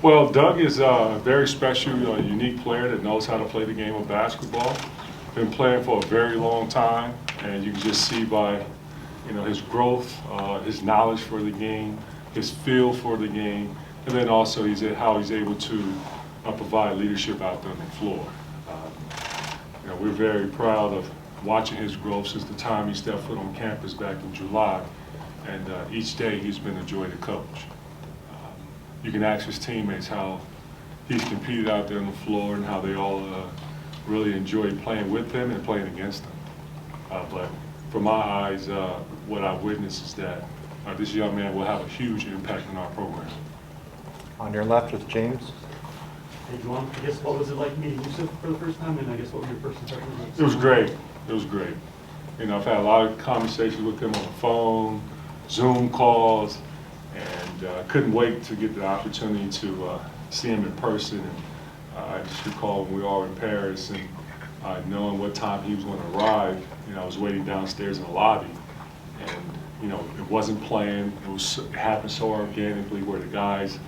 Well, Doug is a very special, unique player that knows how to play the game of basketball. Been playing for a very long time, and you can just see by, his growth, his knowledge for the game, his feel for the game, and then also how he's able to provide leadership out there on the floor. We're very proud of watching his growth since the time he stepped foot on campus back in July, and each day he's been a joy to coach. You can ask his teammates how he's competed out there on the floor and how they all really enjoy playing with him and playing against him. But from my eyes, what I've witnessed is that this young man will have a huge impact on our program. On your left with James. Hey, Juwan, I guess what was it like meeting Yusuf for the first time, and I guess what were your first impressions? It was great. It was great. I've had a lot of conversations with him on the phone, Zoom calls, and couldn't wait to get the opportunity to see him in person. And I just recall when we were all in Paris and knowing what time he was going to arrive, I was waiting downstairs in the lobby, and it wasn't planned. It happened so organically where the guys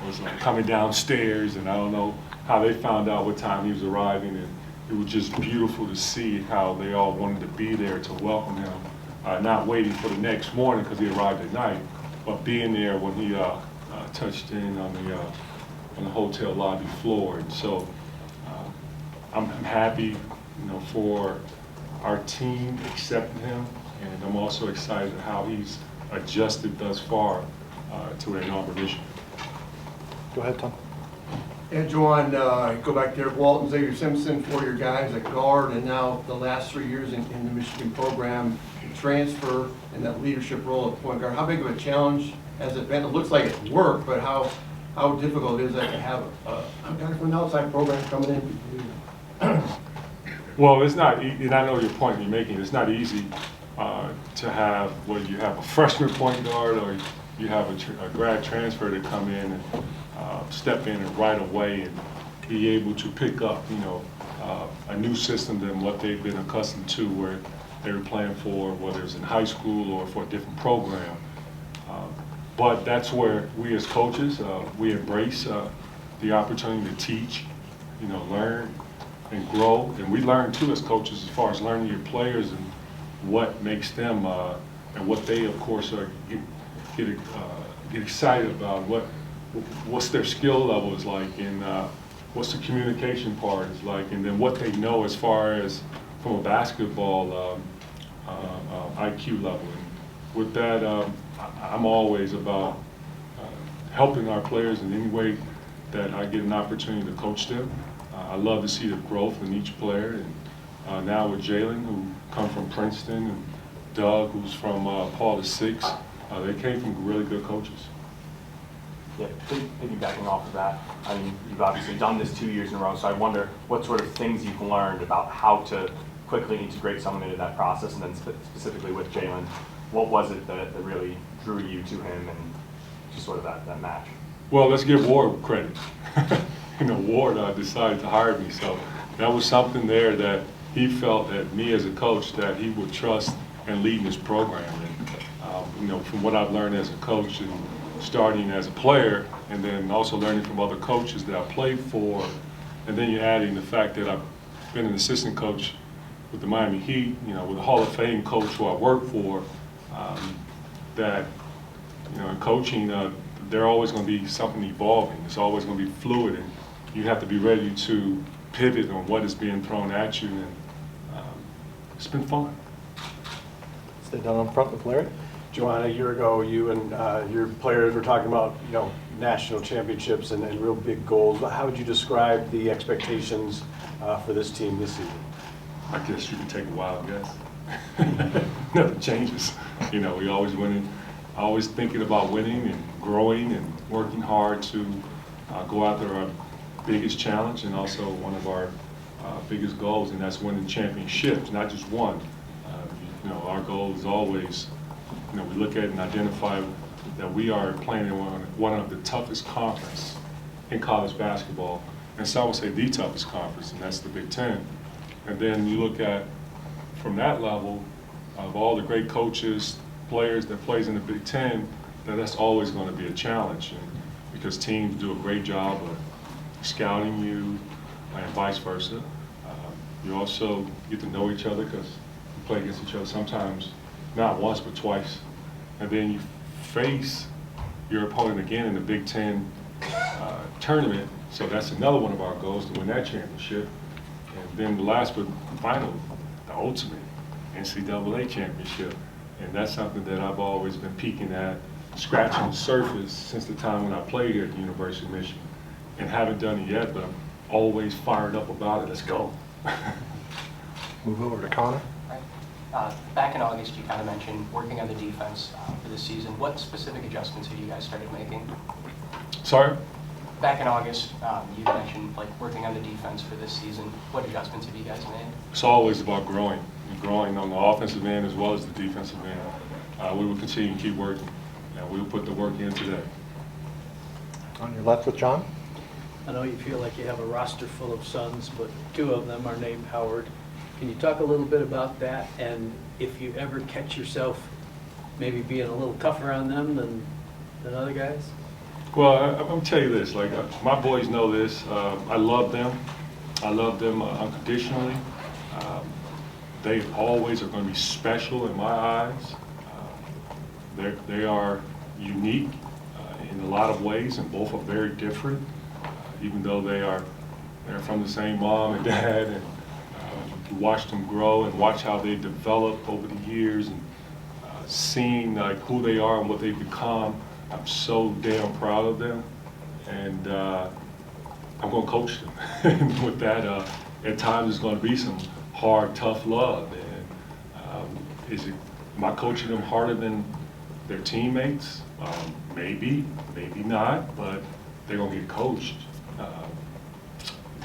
was coming downstairs, and I don't know how they found out what time he was arriving, and it was just beautiful to see how they all wanted to be there to welcome him, not waiting for the next morning because he arrived at night, but being there when he touched in on the hotel lobby floor. And so I'm happy, for our team accepting him, and I'm also excited how he's adjusted thus far to an inauguration. Go ahead, Tom. And Juwan, go back there, Walton, Xavier Simpson, 4 your guys at guard, and now the last 3 years in the Michigan program, the transfer and that leadership role at point guard. How big of a challenge has it been? It looks like it's worked, but how difficult is that to have a guy from an outside program coming in? Well, it's not, and I know your point you're making. It's not easy to have, whether you have a freshman point guard or you have a grad transfer to come in and step in and right away and be able to pick up, a new system than what they've been accustomed to, where they were playing for, whether it's in high school or for a different program. But that's where we as coaches, we embrace the opportunity to teach, learn and grow. And we learn too as coaches as far as learning your players and what makes them, and what they of course get excited about, what's their skill level is like, and what's the communication part is like, and then what they know as far as from a basketball IQ level. And with that, I'm always about helping our players in any way that I get an opportunity to coach them. I love to see the growth in each player, and now with Jalen, who come from Princeton, and Doug, who's from Paul VI, they came from really good coaches. Yeah, piggybacking off of that, I mean, you've obviously done this 2 years in a row, so I wonder what sort of things you've learned about how to quickly integrate someone into that process, and then specifically with Jalen, what was it that really drew you to him and just sort of that match? Well, let's give Ward credit. Ward decided to hire me, so that was something there that he felt that me as a coach that he would trust and lead in his program. And from what I've learned as a coach and starting as a player, and then also learning from other coaches that I played for, and then you're adding the fact that I've been an assistant coach with the Miami Heat, with a Hall of Fame coach who I work for, that in coaching, they're always going to be something evolving. It's always going to be fluid, and you have to be ready to pivot on what is being thrown at you, and it's been fun. Stay down in front with Larry. Juwan, a year ago, you and your players were talking about, national championships and real big goals. How would you describe the expectations for this team this season? I guess you can take a wild guess. Nothing changes. We always winning, always thinking about winning and growing and working hard to go after our biggest challenge and also one of our biggest goals, and that's winning championships, not just one. Our goal is always, we look at and identify that we are playing in one of the toughest conferences in college basketball, and some would say the toughest conference, and that's the Big Ten. And then you look at, from that level, of all the great coaches, players that plays in the Big Ten, that's always going to be a challenge. And because teams do a great job of scouting you and vice versa. You also get to know each other because you play against each other sometimes, not once, but twice. And then you face your opponent again in the Big Ten tournament. So that's another one of our goals, to win that championship. And then the last but final, the ultimate NCAA championship. And that's something that I've always been peeking at, scratching the surface since the time when I played here at the University of Michigan. And haven't done it yet, but I'm always fired up about it. Let's go. Move over to Connor. Right. Back in August, you kind of mentioned working on the defense for this season. What specific adjustments have you guys started making? Sorry? Back in August, you mentioned like working on the defense for this season. What adjustments have you guys made? It's always about growing. You're growing on the offensive end as well as the defensive end. We will continue to keep working, and we will put the work in today. On your left with John. I know you feel like you have a roster full of sons, but 2 of them are named Howard. Can you talk a little bit about that, and if you ever catch yourself maybe being a little tougher on them than other guys? Well, I'm going to tell you this. Like, my boys know this. I love them. I love them unconditionally. They always are going to be special in my eyes. They are unique in a lot of ways, and both are very different. Even though they're from the same mom and dad, and you watch them grow and watch how they develop over the years, and seeing like who they are and what they've become. I'm so damn proud of them, and I'm going to coach them. And with that, at times it's going to be some hard, tough love. And am I coaching them harder than their teammates? Maybe, maybe not, but they're going to get coached.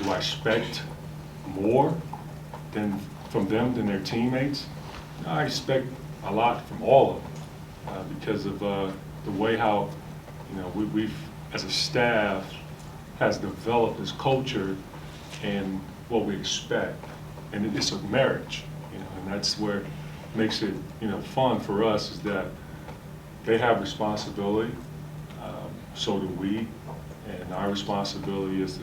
Do I expect more from them than their teammates? I expect a lot from all of them because of the way how we've as a staff has developed this culture and what we expect, and it's a marriage, and that's where it makes it fun for us, is that they have responsibility, so do we, and our responsibility is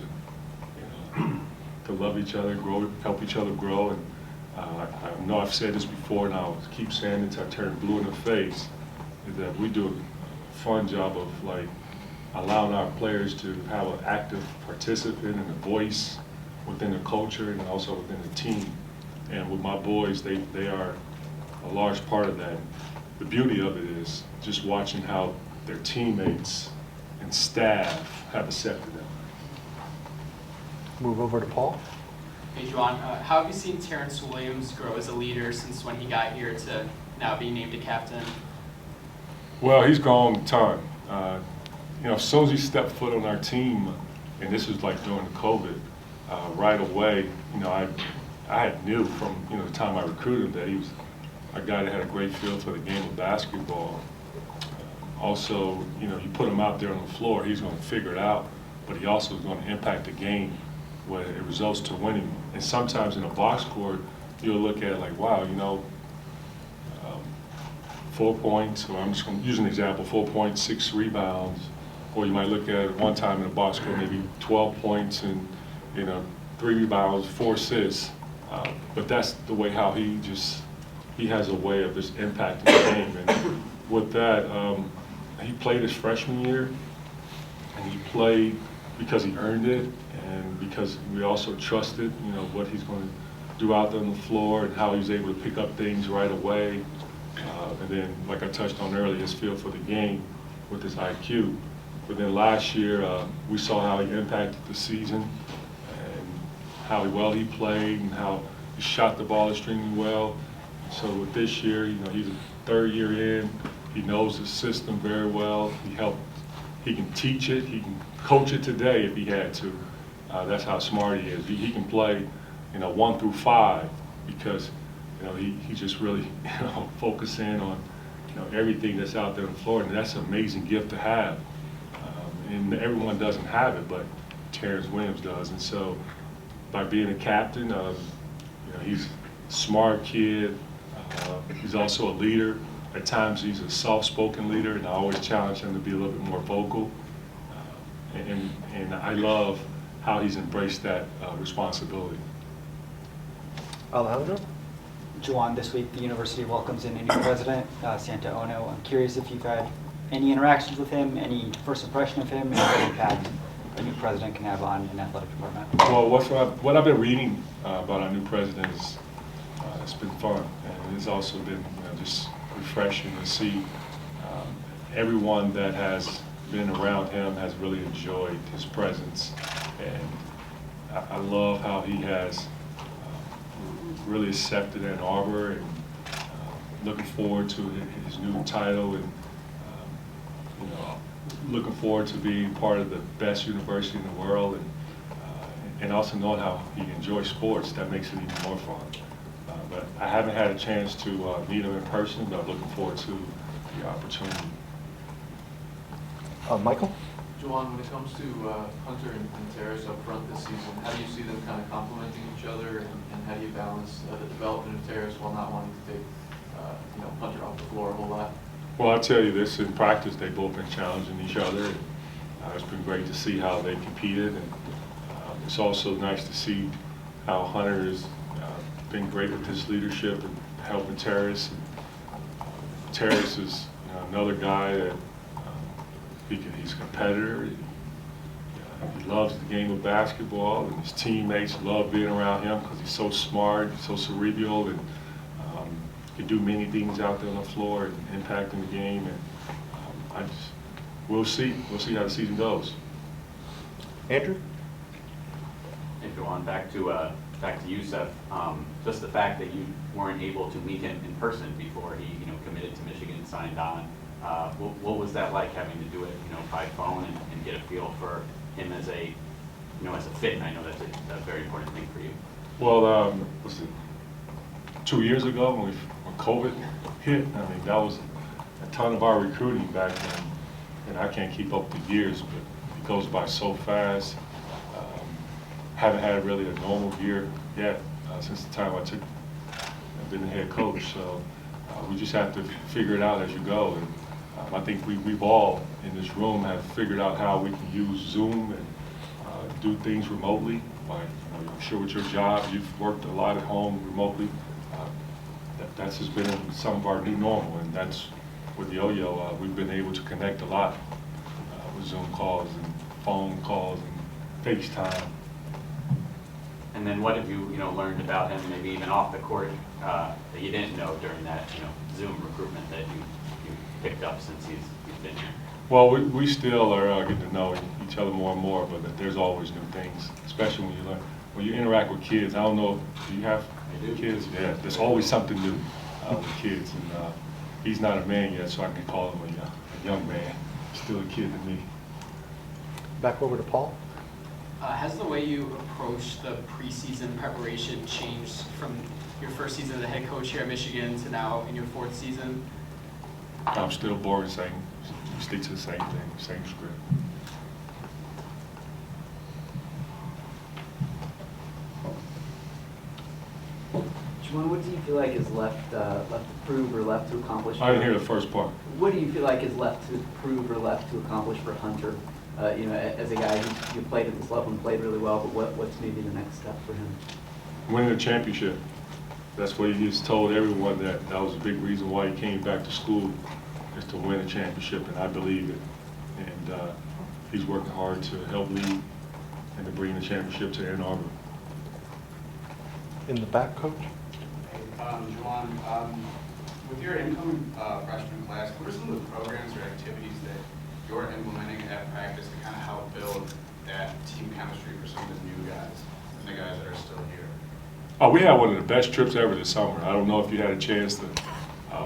to love each other, grow, help each other grow. And I know I've said this before, and I'll keep saying it until I turn blue in the face, is that we do a fun job of like allowing our players to have an active participant and a voice within the culture and also within the team. And with my boys, they are a large part of that. The beauty of it is just watching how their teammates and staff have accepted them. Move over to Paul. Hey, Juwan, how have you seen Terrence Williams grow as a leader since when he got here to now being named a captain? Well, he's grown a ton. As soon as he stepped foot on our team, and this was like during the COVID, right away, I knew from the time I recruited him that he was a guy that had a great feel for the game of basketball. Also, you put him out there on the floor, he's going to figure it out, but he also is going to impact the game when it results to winning. And sometimes in a box score, you'll look at it like, wow, 4 points, or I'm just going to use an example, 4 points, 6 rebounds, or you might look at it one time in a box score, maybe 12 points and 3 rebounds, 4 assists. But that's the way how he has a way of just impacting the game. And with that, he played his freshman year, and he played because he earned it, and because we also trusted, what he's going to do out there on the floor and how he's able to pick up things right away. And then, like I touched on earlier, his feel for the game with his IQ. But then last year, we saw how he impacted the season and how well he played and how he shot the ball extremely well. So with this year, he's a 3rd year in. He knows the system very well. He can teach it. He can coach it today if he had to. That's how smart he is. He can play, 1 through 5 because, he just really, focus in on, everything that's out there on the floor, and that's an amazing gift to have. And everyone doesn't have it, but Terrence Williams does. And so, by being a captain, he's a smart kid. He's also a leader. At times, he's a soft-spoken leader, and I always challenge him to be a little bit more vocal. and I love how he's embraced that responsibility. Alejandro? Juwan, this week the university welcomes in a new president, Santa Ono. I'm curious if you've had any interactions with him, any first impression of him, and what impact a new president can have on an athletic department. Well, what I've been reading about our new president is it's been fun, and it's also been just refreshing to see everyone that has been around him has really enjoyed his presence, and I love how he has really accepted Ann Arbor, and looking forward to his new title, and looking forward to being part of the best university in the world, and also knowing how he enjoys sports. That makes it even more fun. But I haven't had a chance to meet him in person, but I'm looking forward to the opportunity. Michael? Juwan, when it comes to Hunter and Terrace up front this season, how do you see them kind of complementing each other, and how do you balance the development of Terrace while not wanting to take Hunter off the floor a whole lot? Well, I'll tell you this, in practice, they've both been challenging each other, and it's been great to see how they competed, and it's also nice to see how Hunter has been great with his leadership and helping Terrace. And Terrace is another guy that he's a competitor. He loves the game of basketball, and his teammates love being around him because he's so smart, so cerebral, and can do many things out there on the floor and impacting the game. And we'll see how the season goes. Andrew? Hey, Juwan, back to Youssef. Just the fact that you weren't able to meet him in person before he committed to Michigan, signed on. What was that like, having to do it by phone and get a feel for him as a as a fit? And I know that's a very important thing for you. Well, was it 2 years ago when COVID hit? I mean, that was a ton of our recruiting back then, and I can't keep up the years, but it goes by so fast. Haven't had really a normal year yet since the time I've been the head coach. So we just have to figure it out as you go. And I think we've all in this room have figured out how we can use Zoom and do things remotely. Like, I'm sure with your job, you've worked a lot at home remotely. That's just been some of our new normal, and that's with Yo-Yo. We've been able to connect a lot with Zoom calls and phone calls and FaceTime. And then what have you learned about him, maybe even off the court, that you didn't know during that Zoom recruitment that you picked up since he's been here? Well, we still are getting to know each other more and more, but there's always new things, especially when you interact with kids. I don't know, do you have kids? Yeah, there's always something new with kids, and he's not a man yet, so I can call him a young man. Still a kid to me. Back over to Paul. Has the way you approach the preseason preparation changed from your first season as a head coach here at Michigan to now in your fourth season? I'm still boring, saying stick to the same thing, same script. Juwan, what do you feel like is left to prove or left to accomplish? I didn't hear the first part. What do you feel like is left to prove or left to accomplish for Hunter? As a guy who played at this level and played really well, but what's maybe the next step for him? Winning a championship. That's what he just told everyone, that was a big reason why he came back to school, is to win a championship, and I believe it. And he's working hard to help lead and to bring the championship to Ann Arbor. In the back, Coach? Juwan, with your incoming freshman class, what are some of the programs or activities that you're implementing at practice to kind of help build that team chemistry for some of the new guys and the guys that are still here? Oh, we had one of the best trips ever this summer. I don't know if you had a chance to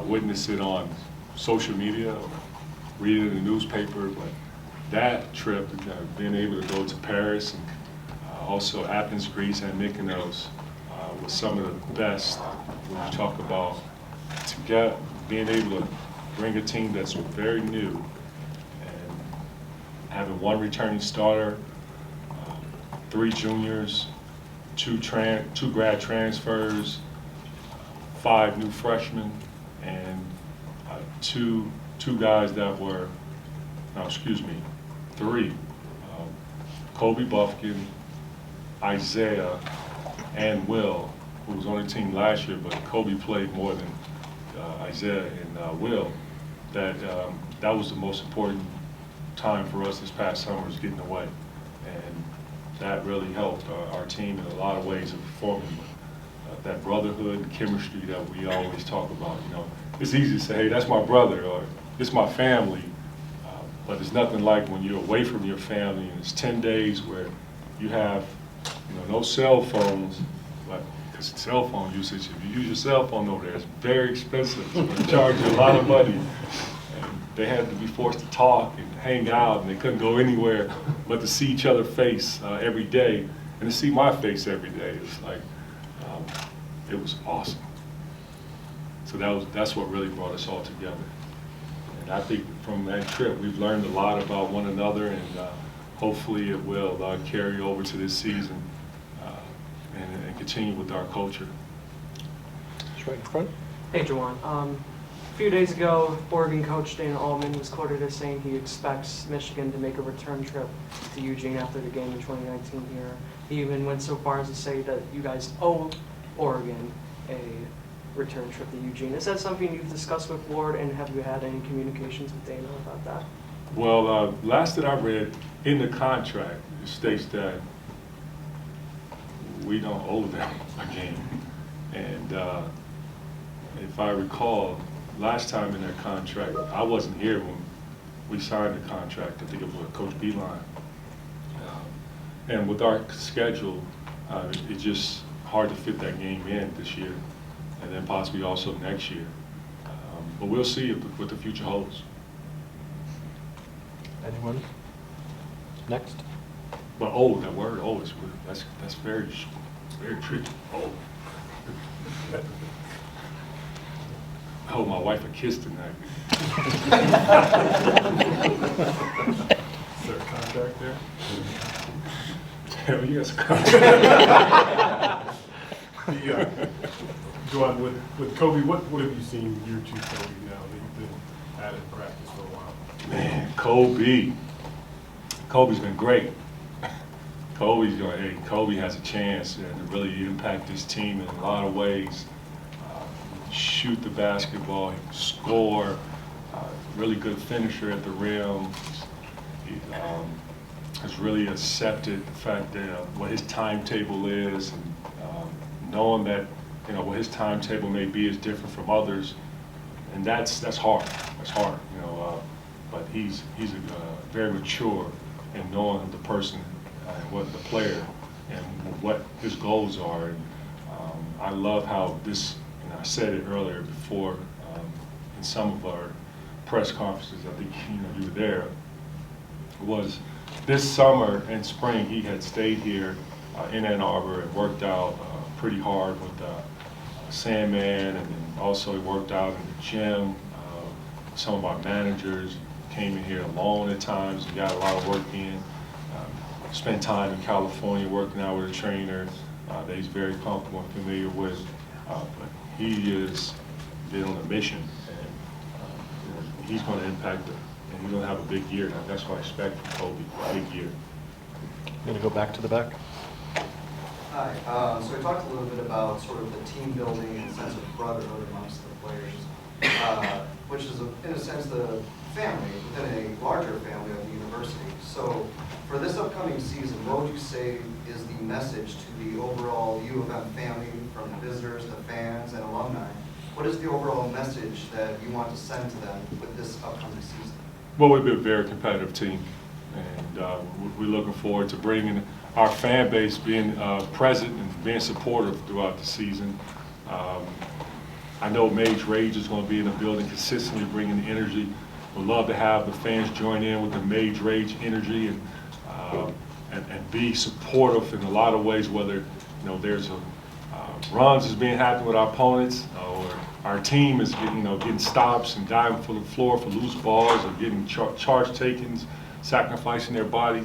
witness it on social media or read it in the newspaper, but that trip, being able to go to Paris and also Athens, Greece, and Mykonos was some of the best. When you talk about being able to bring a team that's very new and having one returning starter, 3 juniors, 2 grad transfers, 5 new freshmen, and two guys that were, no, excuse me, 3 Kobe Buffkin, Isaiah, and Will, who was on the team last year, but Kobe played more than Isaiah and Will, that was the most important time for us this past summer, was getting away. And that really helped our team in a lot of ways of performing. That brotherhood and chemistry that we always talk about. You know, it's easy to say, hey, that's my brother, or it's my family, but it's nothing like when you're away from your family and it's 10 days where you have, you know, no cell phones, but because cell phone usage, if you use your cell phone over there, it's very expensive. It's going to charge you a lot of money. And they had to be forced to talk and hang out, and they couldn't go anywhere but to see each other's face every day, and to see my face every day. It's like, it was awesome. So that's what really brought us all together. And I think from that trip, we've learned a lot about one another, and hopefully it will carry over to this season and continue with our culture. It's right in front. Hey, Juwan. A few days ago, Oregon coach Dana Altman was quoted as saying he expects Michigan to make a return trip to Eugene after the game in 2019 here. He even went so far as to say that you guys owe Oregon a return trip to Eugene. Is that something you've discussed with Ward, and have you had any communications with Dana about that? Well, last that I read in the contract, it states that we don't owe them a game. And if I recall, last time in that contract, I wasn't here when we signed the contract. I think it was with Coach Beeline. And with our schedule, it's just hard to fit that game in this year, and then possibly also next year. But we'll see what the future holds. Anyone? Next. But that word is that's very tricky. I owe my wife a kiss tonight. Is there a contract there? Hell yes, a contract. Juwan, with Kobe, what have you seen year two Kobe now that you've been at it in practice for a while? Man, Kobe's been great. Kobe has a chance to really impact this team in a lot of ways. Shoot the basketball, he can score, really good finisher at the rim. He has really accepted the fact that what his timetable is, and knowing that what his timetable may be is different from others, and that's hard. That's hard, but he's very mature in knowing the person and what the player and what his goals are. And I love how this. I said it earlier before in some of our press conferences. I think you were there. Was this summer and spring he had stayed here in Ann Arbor and worked out pretty hard with Sandman, and then also he worked out in the gym. Some of our managers came in here alone at times and got a lot of work in. Spent time in California working out with a trainer that he's very comfortable and familiar with. But he is been on a mission, and he's going to impact it, and he's going to have a big year. That's what I expect from Kobe, a big year. I'm going to go back to the back. Hi. So we talked a little bit about sort of the team building and sense of brotherhood amongst the players, which is, in a sense, the family within a larger family of the university. So for this upcoming season, what would you say is the message to the overall U of M family, from the visitors, the fans, and alumni? What is the overall message that you want to send to them with this upcoming season? Well, we've been a very competitive team, and we're looking forward to bringing our fan base, being present and being supportive throughout the season. I know Mage Rage is going to be in the building consistently bringing the energy. We'd love to have the fans join in with the Mage Rage energy and be supportive in a lot of ways, whether there's runs is being happened with our opponents, or our team is getting stops and diving for the floor for loose balls, or getting charge takings, sacrificing their body.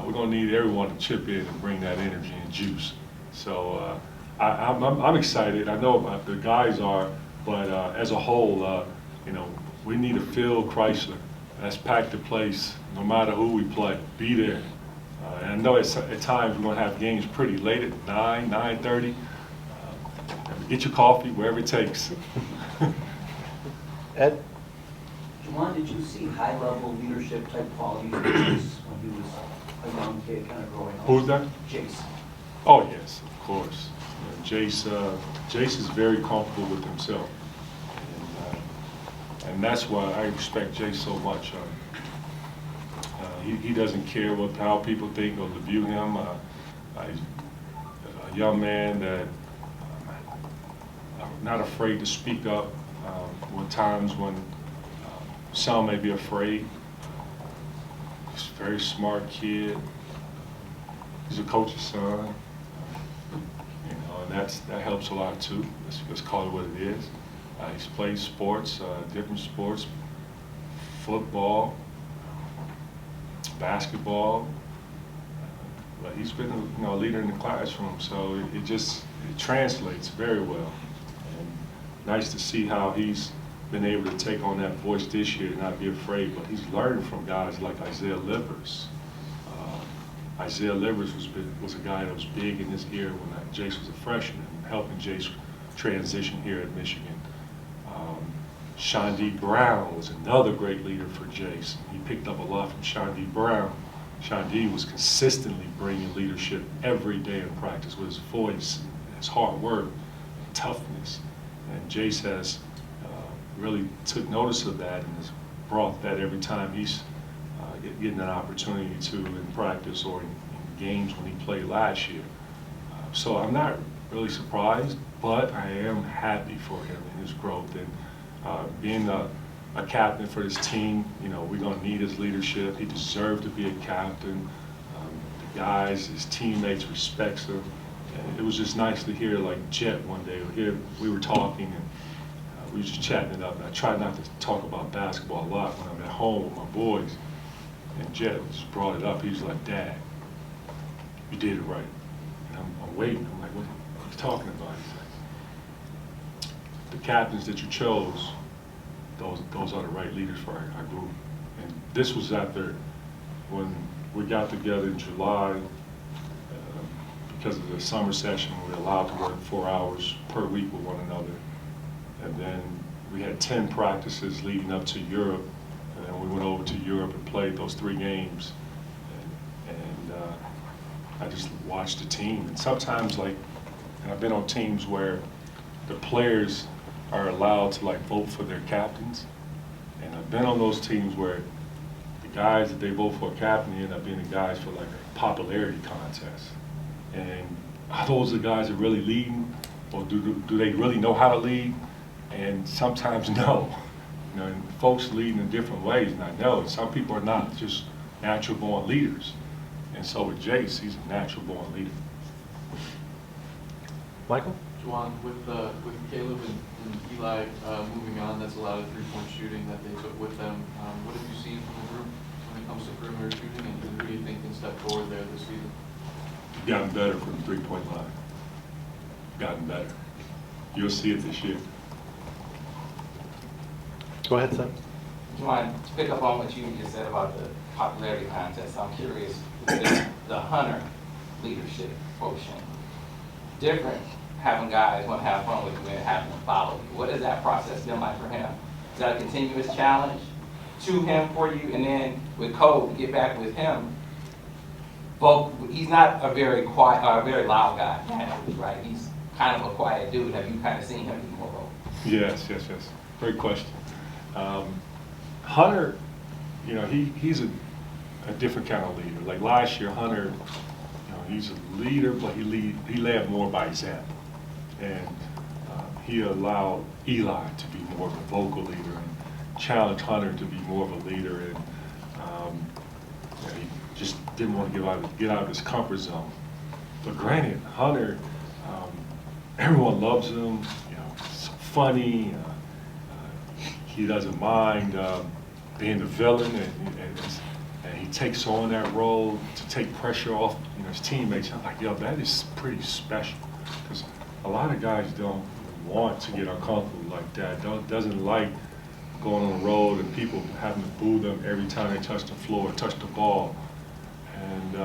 We're going to need everyone to chip in and bring that energy and juice. So I'm excited. I know the guys are, but as a whole, we need a Phil Chrysler that's packed the place no matter who we play. Be there. And I know at times we're gonna have games pretty late at 9:30. Get your coffee wherever it takes. Ed? Juwan, did you see high-level leadership type qualities in Jace when he was a young kid kind of growing up? Who's that? Jace. Oh, yes, of course. Jace is very comfortable with himself. And that's why I respect Jace so much. He doesn't care how people think or view him. He's a young man that not afraid to speak up when times when some may be afraid. He's a very smart kid. He's a coach's son. And that helps a lot too. Let's call it what it is. He's played sports, different sports, football, basketball. But he's been a leader in the classroom, so it translates very well. And nice to see how he's been able to take on that voice this year and not be afraid. But he's learning from guys like Isaiah Livers. Isaiah Livers was a guy that was big in his ear when Jace was a freshman, helping Jace transition here at Michigan. Shawnee Brown was another great leader for Jace. He picked up a lot from Shawnee Brown. Shawnee was consistently bringing leadership every day in practice with his voice, his hard work, and toughness. And Jace has really took notice of that and has brought that every time he's getting an opportunity to in practice or in games when he played last year. So I'm not really surprised, but I am happy for him and his growth. And being a captain for this team, we're going to need his leadership. He deserved to be a captain. The guys, his teammates respects him. And it was just nice to hear, like Jet one day, we were talking and we were just chatting it up. And I try not to talk about basketball a lot when I'm at home with my boys. And Jet just brought it up. He was like, "Dad, you did it right." And I'm waiting. I'm like, what are you talking about? He's like, the captains that you chose, those are the right leaders for our group. And this was after when we got together in July, because of the summer session, we were allowed to work 4 hours per week with one another. And then we had 10 practices leading up to Europe. And then we went over to Europe and played those 3 games. And I just watched the team. And sometimes, and I've been on teams where the players are allowed to vote for their captains. And I've been on those teams where the guys that they vote for a captain end up being the guys for a popularity contest. And are those the guys that really leading, or do they really know how to lead? And sometimes no. And folks lead in different ways, and I know some people are not just natural-born leaders. And so with Jace, he's a natural-born leader. Michael? Juwan, with Caleb and Eli moving on, that's a lot of three-point shooting that they took with them. What have you seen from the group when it comes to perimeter shooting, and who do you think can step forward there this season? Gotten better from the three-point line. Gotten better. You'll see it this year. Go ahead, Sam. Juwan, to pick up on what you just said about the popularity contest, I'm curious, the Hunter leadership quotient, different having guys want to have fun with you and having them follow you. What has that process been like for him? Is that a continuous challenge to him for you? And then with Cole, get back with him, he's not a very quiet, a very loud guy, right? He's kind of a quiet dude. Have you kind of seen him be more vocal? Yes. Great question. Hunter, he's a different kind of leader. Like last year, Hunter, he's a leader, but he led more by example. And he allowed Eli to be more of a vocal leader and challenged Hunter to be more of a leader. And he just didn't want to get out of his comfort zone. But granted, Hunter, everyone loves him. He's so funny. He doesn't mind being the villain, and he takes on that role to take pressure off his teammates. I'm like, that is pretty special, because a lot of guys don't want to get uncomfortable like that. Doesn't like going on the road and people having to boo them every time they touch the floor, touch the ball. And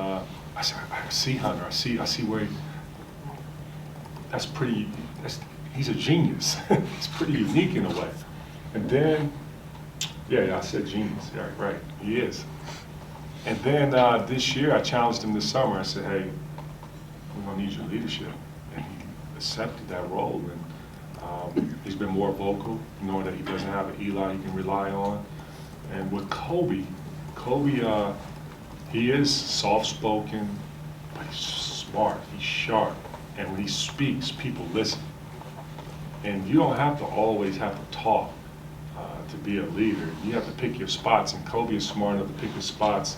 I said, I see Hunter. I see where he's a genius. He's pretty unique in a way. And then, yeah, I said genius. Yeah, right, he is. And then this year, I challenged him this summer. I said, hey, we're gonna need your leadership. And he accepted that role. And he's been more vocal, knowing that he doesn't have an Eli he can rely on. And with Kobe, he is soft-spoken, but he's smart, he's sharp. And when he speaks, people listen. And you don't have to always have to talk to be a leader. You have to pick your spots, and Kobe is smart enough to pick his spots,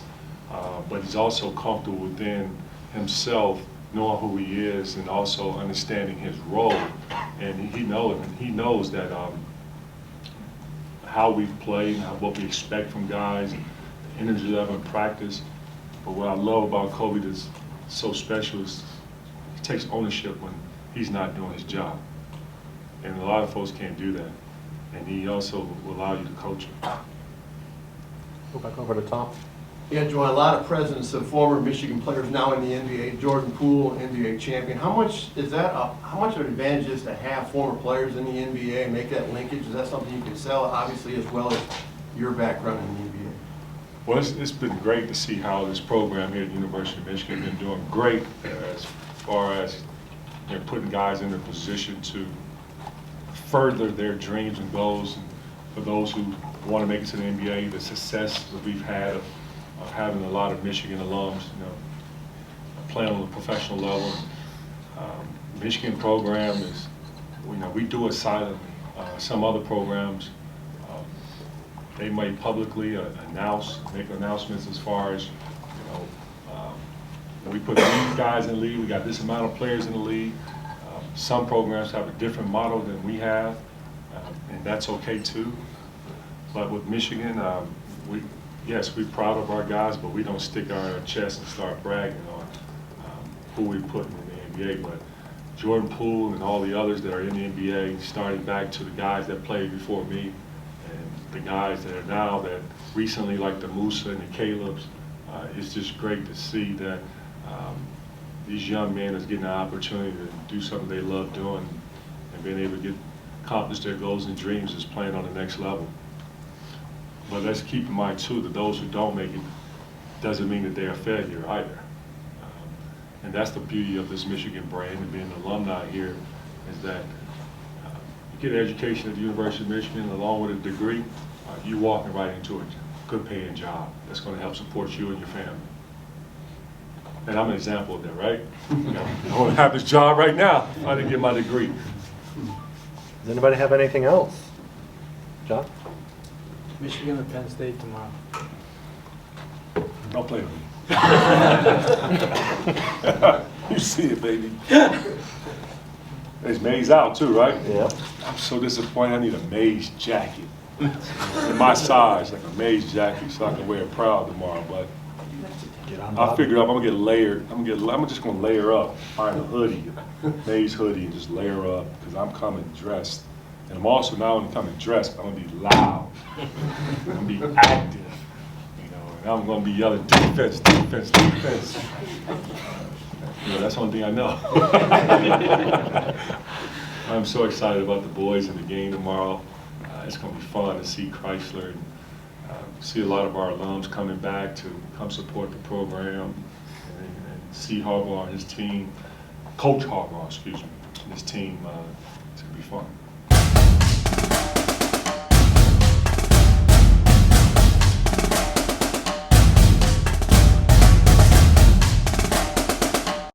but he's also comfortable within himself, knowing who he is, and also understanding his role. And he knows that how we've played, and what we expect from guys, and the energy level in practice. But what I love about Kobe that's so special is he takes ownership when he's not doing his job. And a lot of folks can't do that. And he also will allow you to coach him. Go back over to Tom. Yeah, Juwan, a lot of presidents of former Michigan players now in the NBA. Jordan Poole, NBA champion. How much of an advantage is to have former players in the NBA and make that linkage? Is that something you can sell, obviously, as well as your background in the NBA? Well, it's been great to see how this program here at the University of Michigan has been doing great as far as putting guys in a position to further their dreams and goals. And for those who want to make it to the NBA, the success that we've had of having a lot of Michigan alums, playing on a professional level. Michigan program is, we do it silently. Some other programs, they might publicly make announcements as far as, we put these guys in the league, we got this amount of players in the league. Some programs have a different model than we have, and that's okay too. But with Michigan, yes, we're proud of our guys, but we don't stick our chest and start bragging on who we put in the NBA. But Jordan Poole and all the others that are in the NBA, starting back to the guys that played before me, and the guys that are now that recently, like the Musa and the Calebs, it's just great to see that these young men is getting an opportunity to do something they love doing and being able to accomplish their goals and dreams is playing on the next level. But let's keep in mind too that those who don't make it doesn't mean that they're a failure either. And that's the beauty of this Michigan brand and being an alumni here, is that you get an education at the University of Michigan along with a degree, you're walking right into a good paying job that's going to help support you and your family. And I'm an example of that, right? I wouldn't have this job right now if I didn't get my degree. Does anybody have anything else? John? Michigan or Penn State tomorrow? Don't play with me. You see it, baby. It's May's out too, right? Yeah. I'm so disappointed. I need a May's jacket. In my size, like a May's jacket, so I can wear it proud tomorrow. But I figured I'm gonna get layered. I'm just gonna layer up, find a hoodie, May's hoodie, and just layer up because I'm coming dressed. And I'm also not only coming dressed, I'm gonna be loud. I'm gonna be active, and I'm gonna be yelling defense, defense, defense. That's one thing I know. I'm so excited about the boys in the game tomorrow. It's gonna be fun to see Chrysler and see a lot of our alums coming back to come support the program and see Harbaugh and his team, Coach Harbaugh, excuse me, and his team. It's gonna be fun.